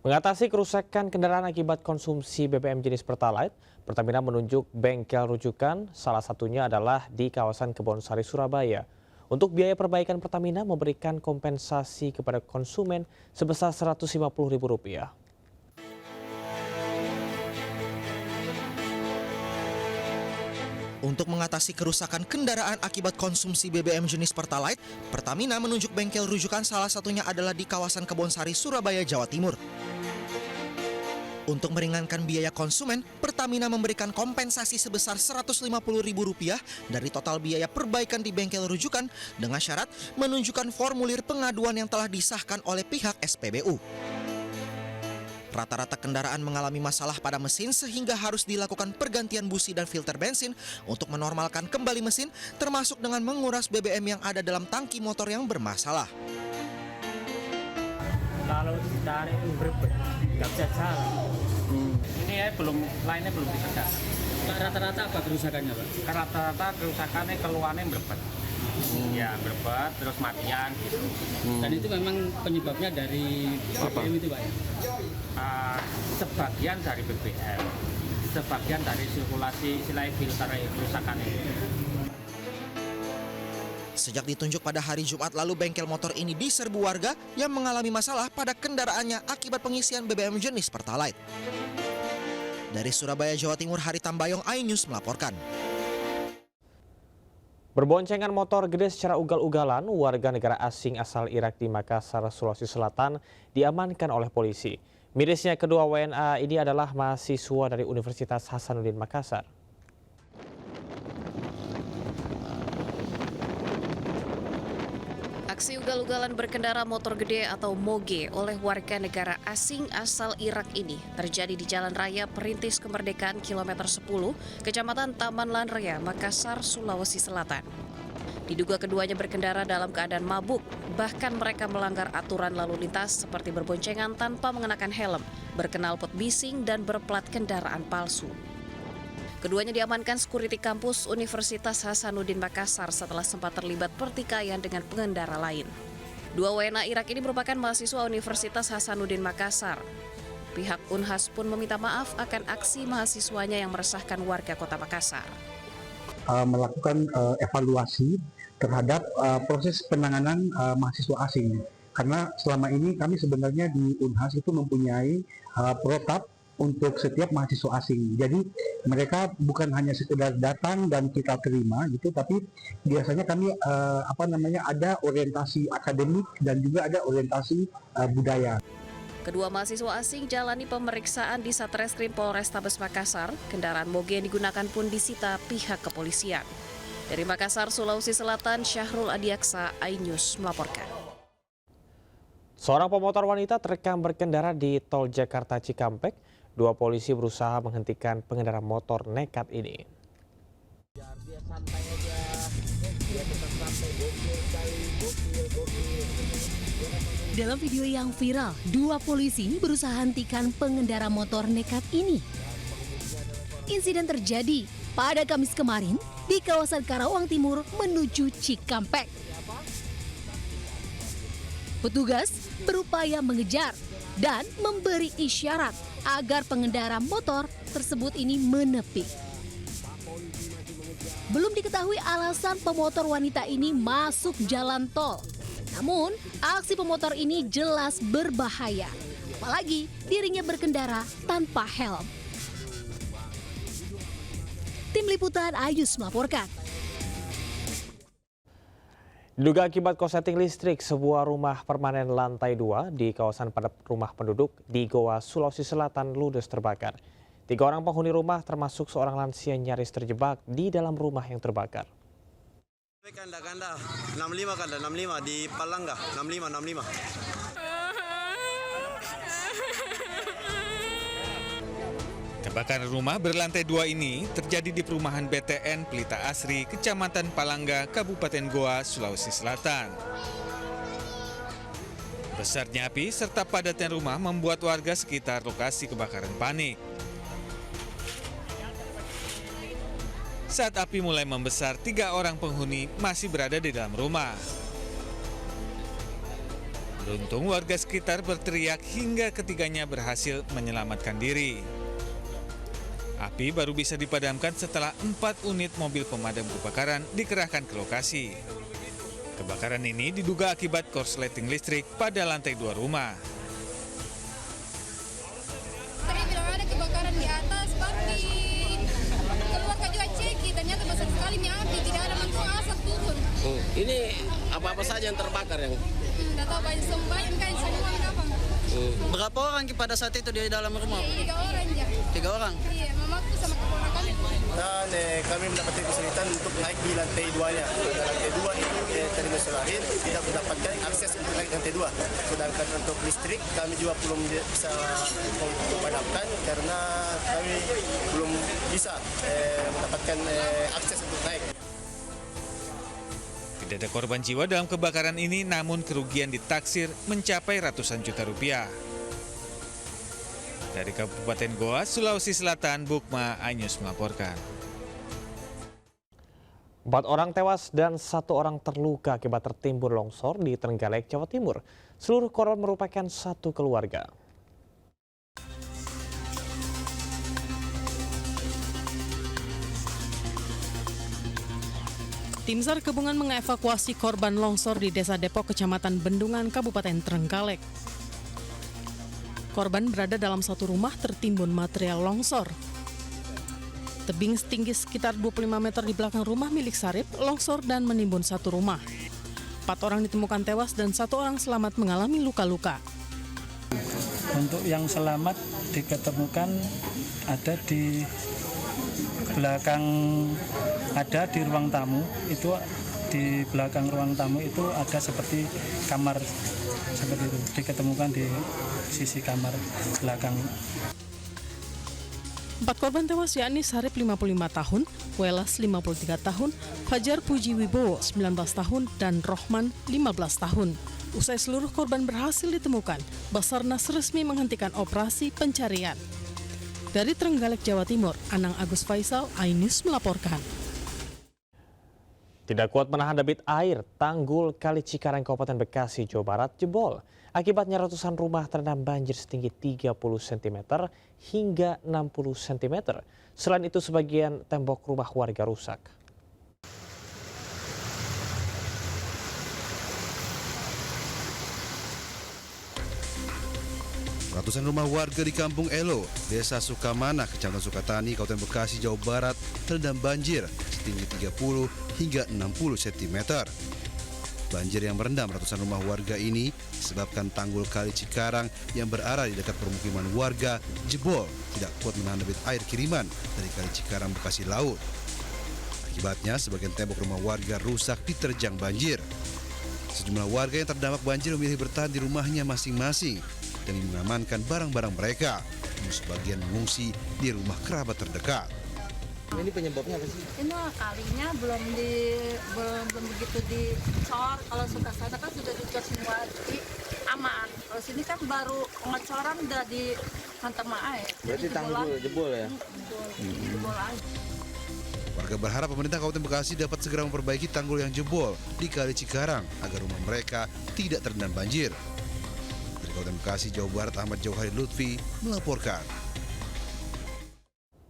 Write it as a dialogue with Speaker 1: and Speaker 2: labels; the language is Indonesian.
Speaker 1: Mengatasi kerusakan kendaraan akibat konsumsi BBM jenis Pertalite, Pertamina menunjuk bengkel rujukan, salah satunya adalah di kawasan Kebonsari, Surabaya. Untuk biaya perbaikan, Pertamina memberikan kompensasi kepada konsumen sebesar Rp150.000.
Speaker 2: Untuk mengatasi kerusakan kendaraan akibat konsumsi BBM jenis Pertalite, Pertamina menunjuk bengkel rujukan, salah satunya adalah di kawasan Kebonsari, Surabaya, Jawa Timur. Untuk meringankan biaya konsumen, Pertamina memberikan kompensasi sebesar Rp150.000 dari total biaya perbaikan di bengkel rujukan dengan syarat menunjukkan formulir pengaduan yang telah disahkan oleh pihak SPBU. Rata-rata kendaraan mengalami masalah pada mesin sehingga harus dilakukan pergantian busi dan filter bensin untuk menormalkan kembali mesin, termasuk dengan menguras BBM yang ada dalam tangki motor yang bermasalah.
Speaker 3: Kalau ditarik berbeda, nggak bisa jalan. Ini ya lainnya belum dikerjakan.
Speaker 4: Rata-rata apa kerusakannya, Pak?
Speaker 3: Rata-rata kerusakannya keluarnya berbeda. Ya berbeda, terus matian gitu.
Speaker 4: Dan itu memang penyebabnya dari BBM itu, Pak ya?
Speaker 3: Sebagian dari BBM, sebagian dari sirkulasi silai filter kerusakan ini.
Speaker 2: Sejak ditunjuk pada hari Jumat lalu, bengkel motor ini diserbu warga yang mengalami masalah pada kendaraannya akibat pengisian BBM jenis Pertalite. Dari Surabaya, Jawa Timur, Hari Tambayong, iNews melaporkan.
Speaker 1: Berboncengan motor gede secara ugal-ugalan, warga negara asing asal Irak di Makassar, Sulawesi Selatan diamankan oleh polisi. Mirisnya, kedua WNA ini adalah mahasiswa dari Universitas Hasanuddin Makassar.
Speaker 5: Aksi ugal-ugalan berkendara motor gede atau moge oleh warga negara asing asal Irak ini terjadi di Jalan Raya Perintis Kemerdekaan kilometer 10, Kecamatan Taman Lanrea, Makassar, Sulawesi Selatan. Diduga keduanya berkendara dalam keadaan mabuk, bahkan mereka melanggar aturan lalu lintas seperti berboncengan tanpa mengenakan helm, berknalpot bising dan berplat kendaraan palsu. Keduanya diamankan sekuriti kampus Universitas Hasanuddin Makassar setelah sempat terlibat pertikaian dengan pengendara lain. Dua WNA Irak ini merupakan mahasiswa Universitas Hasanuddin Makassar. Pihak Unhas pun meminta maaf akan aksi mahasiswanya yang meresahkan warga kota Makassar.
Speaker 6: Melakukan evaluasi terhadap proses penanganan mahasiswa asing. Karena selama ini kami sebenarnya di Unhas itu mempunyai protap untuk setiap mahasiswa asing. Jadi mereka bukan hanya sekedar datang dan kita terima gitu, tapi biasanya kami ada orientasi akademik dan juga ada orientasi budaya.
Speaker 5: Kedua mahasiswa asing jalani pemeriksaan di Satreskrim Polrestabes Makassar. Kendaraan moge yang digunakan pun disita pihak kepolisian. Dari Makassar, Sulawesi Selatan, Syahrul Adiaksa, iNews melaporkan.
Speaker 1: Seorang pemotor wanita terekam berkendara di Tol Jakarta Cikampek. Dua polisi berusaha menghentikan pengendara motor nekat ini.
Speaker 7: Dalam video yang viral, dua polisi berusaha hentikan pengendara motor nekat ini. Insiden terjadi pada Kamis kemarin di kawasan Karawang Timur menuju Cikampek. Petugas berupaya mengejar dan memberi isyarat agar pengendara motor tersebut ini menepi. Belum diketahui alasan pemotor wanita ini masuk jalan tol. Namun, aksi pemotor ini jelas berbahaya. Apalagi dirinya berkendara tanpa helm. Tim Liputan iNews melaporkan.
Speaker 1: Diduga akibat korsleting listrik, sebuah rumah permanen lantai 2 di kawasan padat rumah penduduk di Goa, Sulawesi Selatan ludes terbakar. 3 orang penghuni rumah termasuk seorang lansia nyaris terjebak di dalam rumah yang terbakar.
Speaker 8: Kanda 65 di Palangga 65.
Speaker 9: Kebakaran rumah berlantai 2 ini terjadi di perumahan BTN Pelita Asri, Kecamatan Palangga, Kabupaten Goa, Sulawesi Selatan. Besarnya api serta padatnya rumah membuat warga sekitar lokasi kebakaran panik. Saat api mulai membesar, 3 orang penghuni masih berada di dalam rumah. Beruntung warga sekitar berteriak hingga ketiganya berhasil menyelamatkan diri. Api baru bisa dipadamkan setelah 4 unit mobil pemadam kebakaran dikerahkan ke lokasi. Kebakaran ini diduga akibat korsleting listrik pada lantai 2 rumah.
Speaker 10: Tadi bilang ada kebakaran di atas, tapi keluar ke juga ceki, ternyata besar sekali api, tidak ada mantul asap turun.
Speaker 11: Ini apa-apa saja yang terbakar yang?
Speaker 10: Nggak tahu banyak semua apa.
Speaker 11: Berapa orang pada saat itu di dalam rumah?
Speaker 10: 3 orang aja.
Speaker 11: 3 orang?
Speaker 10: Iya, mamaku sama keponakan.
Speaker 8: Dan kami mendapatkan kesulitan untuk naik di lantai 2-nya. Pada lantai 2 itu terminal lahir tidak mendapatkan akses untuk naik lantai 2. Sedangkan untuk listrik kami juga belum bisa memadamkan karena kami belum bisa mendapatkan akses untuk naik.
Speaker 9: Tidak ada korban jiwa dalam kebakaran ini, namun kerugian ditaksir mencapai ratusan juta rupiah. Dari Kabupaten Goa, Sulawesi Selatan, Bukma Anyus melaporkan.
Speaker 1: 4 orang tewas dan 1 orang terluka akibat tertimbun longsor di Trenggalek, Jawa Timur. Seluruh korban merupakan satu keluarga.
Speaker 12: Tim SAR gabungan mengevakuasi korban longsor di Desa Depok, Kecamatan Bendungan, Kabupaten Trenggalek. Korban berada dalam satu rumah tertimbun material longsor. Tebing setinggi sekitar 25 meter di belakang rumah milik Sarip longsor dan menimbun satu rumah. 4 orang ditemukan tewas dan 1 orang selamat mengalami luka-luka.
Speaker 13: Untuk yang selamat diketemukan ada di belakang, ada di ruang tamu. Itu di belakang ruang tamu itu ada seperti kamar seperti itu, diketemukan di sisi kamar belakang.
Speaker 12: 4 korban tewas yakni Sarip 55 tahun, Welas 53 tahun, Fajar Puji Wibowo 19 tahun, dan Rohman 15 tahun. Usai seluruh korban berhasil ditemukan, Basarnas resmi menghentikan operasi pencarian. Dari Trenggalek, Jawa Timur, Anang Agus Faisal, iNews melaporkan.
Speaker 1: Tidak kuat menahan debit air, tanggul Kali Cikarang Kabupaten Bekasi, Jawa Barat jebol. Akibatnya ratusan rumah terendam banjir setinggi 30 cm hingga 60 cm. Selain itu sebagian tembok rumah warga rusak.
Speaker 14: Ratusan rumah warga di Kampung Elo, Desa Sukamana, Kecamatan Sukatani, Kabupaten Bekasi, Jawa Barat terendam banjir setinggi 30 hingga 60 cm. Banjir yang merendam ratusan rumah warga ini disebabkan tanggul Kali Cikarang yang berada di dekat permukiman warga jebol, tidak kuat menahan debit air kiriman dari Kali Cikarang Bekasi Laut. Akibatnya sebagian tembok rumah warga rusak diterjang banjir. Sejumlah warga yang terdampak banjir memilih bertahan di rumahnya masing-masing dan mengamankan barang-barang mereka. Namun sebagian mengungsi di rumah kerabat terdekat.
Speaker 11: Ini penyebabnya apa sih?
Speaker 10: Ini kalinya belum begitu dicor. Kalau suka sana kan sudah dicor semua, jadi aman. Kalau sini kan baru pengecoran udah dihantam air.
Speaker 11: Berarti tanggul jebol ya?
Speaker 10: Jebol aja.
Speaker 14: Warga berharap pemerintah Kabupaten Bekasi dapat segera memperbaiki tanggul yang jebol di Kali Cikarang agar rumah mereka tidak terendam banjir. Dari Kabupaten Bekasi, Jawa Barat, Ahmad Jauhari Lutfi melaporkan.